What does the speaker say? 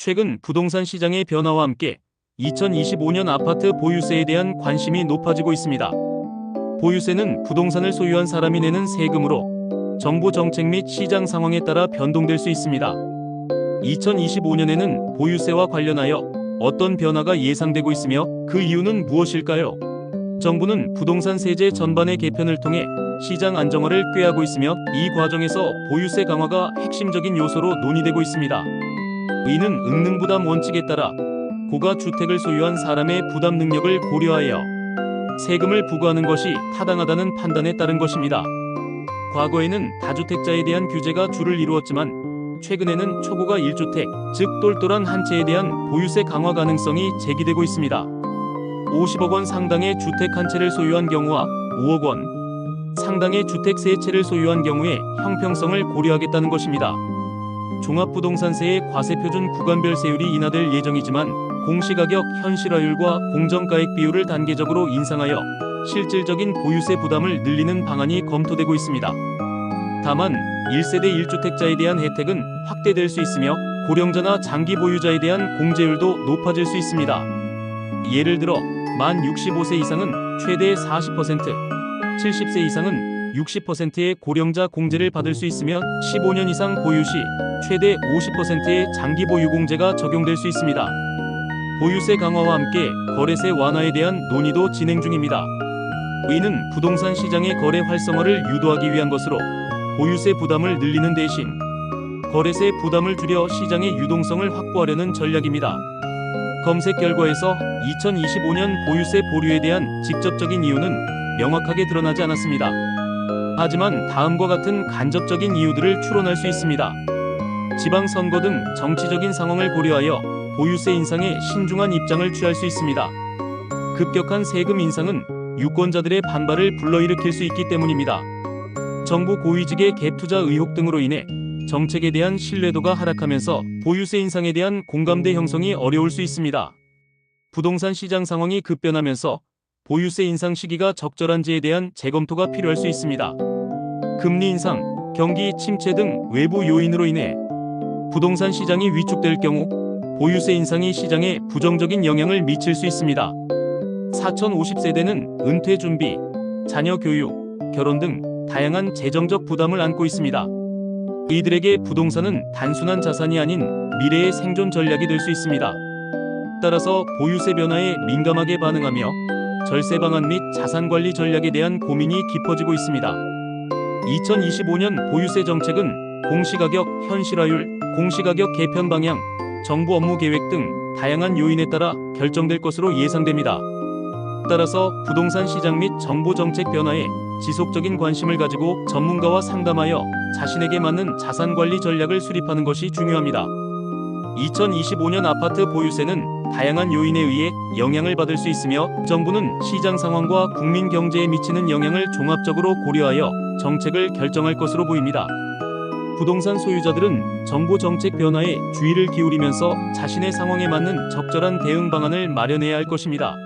최근 부동산 시장의 변화와 함께 2025년 아파트 보유세에 대한 관심이 높아지고 있습니다. 보유세는 부동산을 소유한 사람이 내는 세금으로 정부 정책 및 시장 상황에 따라 변동될 수 있습니다. 2025년에는 보유세와 관련하여 어떤 변화가 예상되고 있으며 그 이유는 무엇일까요? 정부는 부동산 세제 전반의 개편을 통해 시장 안정화를 꾀하고 있으며 이 과정에서 보유세 강화가 핵심적인 요소로 논의되고 있습니다. 이는 은능부담 원칙에 따라 고가 주택을 소유한 사람의 부담 능력을 고려하여 세금을 부과하는 것이 타당하다는 판단에 따른 것입니다. 과거에는 다주택자에 대한 규제가 주를 이루었지만 최근에는 초고가 1주택, 즉 똘똘한 한 채에 대한 보유세 강화 가능성이 제기되고 있습니다. 50억 원 상당의 주택 한 채를 소유한 경우와 5억 원 상당의 주택 세 채를 소유한 경우에 형평성을 고려하겠다는 것입니다. 종합부동산세의 과세표준 구간별 세율이 인하될 예정이지만 공시가격 현실화율과 공정가액 비율을 단계적으로 인상하여 실질적인 보유세 부담을 늘리는 방안이 검토되고 있습니다. 다만 1세대 1주택자에 대한 혜택은 확대될 수 있으며 고령자나 장기 보유자에 대한 공제율도 높아질 수 있습니다. 예를 들어 만 65세 이상은 최대 40%, 70세 이상은 60%의 고령자 공제를 받을 수 있으며 15년 이상 보유 시 최대 50%의 장기 보유 공제가 적용될 수 있습니다. 보유세 강화와 함께 거래세 완화에 대한 논의도 진행 중입니다. 이는 부동산 시장의 거래 활성화를 유도하기 위한 것으로 보유세 부담을 늘리는 대신 거래세 부담을 줄여 시장의 유동성을 확보하려는 전략입니다. 검색 결과에서 2025년 보유세 보류에 대한 직접적인 이유는 명확하게 드러나지 않았습니다. 하지만 다음과 같은 간접적인 이유들을 추론할 수 있습니다. 지방선거 등 정치적인 상황을 고려하여 보유세 인상에 신중한 입장을 취할 수 있습니다. 급격한 세금 인상은 유권자들의 반발을 불러일으킬 수 있기 때문입니다. 정부 고위직의 갭투자 의혹 등으로 인해 정책에 대한 신뢰도가 하락하면서 보유세 인상에 대한 공감대 형성이 어려울 수 있습니다. 부동산 시장 상황이 급변하면서 보유세 인상 시기가 적절한지에 대한 재검토가 필요할 수 있습니다. 금리 인상, 경기 침체 등 외부 요인으로 인해 부동산 시장이 위축될 경우 보유세 인상이 시장에 부정적인 영향을 미칠 수 있습니다. 4050세대는 은퇴 준비, 자녀 교육, 결혼 등 다양한 재정적 부담을 안고 있습니다. 이들에게 부동산은 단순한 자산이 아닌 미래의 생존 전략이 될 수 있습니다. 따라서 보유세 변화에 민감하게 반응하며 절세 방안 및 자산 관리 전략에 대한 고민이 깊어지고 있습니다. 2025년 보유세 정책은 공시가격 현실화율, 공시가격 개편 방향, 정부 업무 계획 등 다양한 요인에 따라 결정될 것으로 예상됩니다. 따라서 부동산 시장 및 정부 정책 변화에 지속적인 관심을 가지고 전문가와 상담하여 자신에게 맞는 자산 관리 전략을 수립하는 것이 중요합니다. 2025년 아파트 보유세는 다양한 요인에 의해 영향을 받을 수 있으며 정부는 시장 상황과 국민 경제에 미치는 영향을 종합적으로 고려하여 정책을 결정할 것으로 보입니다. 부동산 소유자들은 정부 정책 변화에 주의를 기울이면서 자신의 상황에 맞는 적절한 대응 방안을 마련해야 할 것입니다.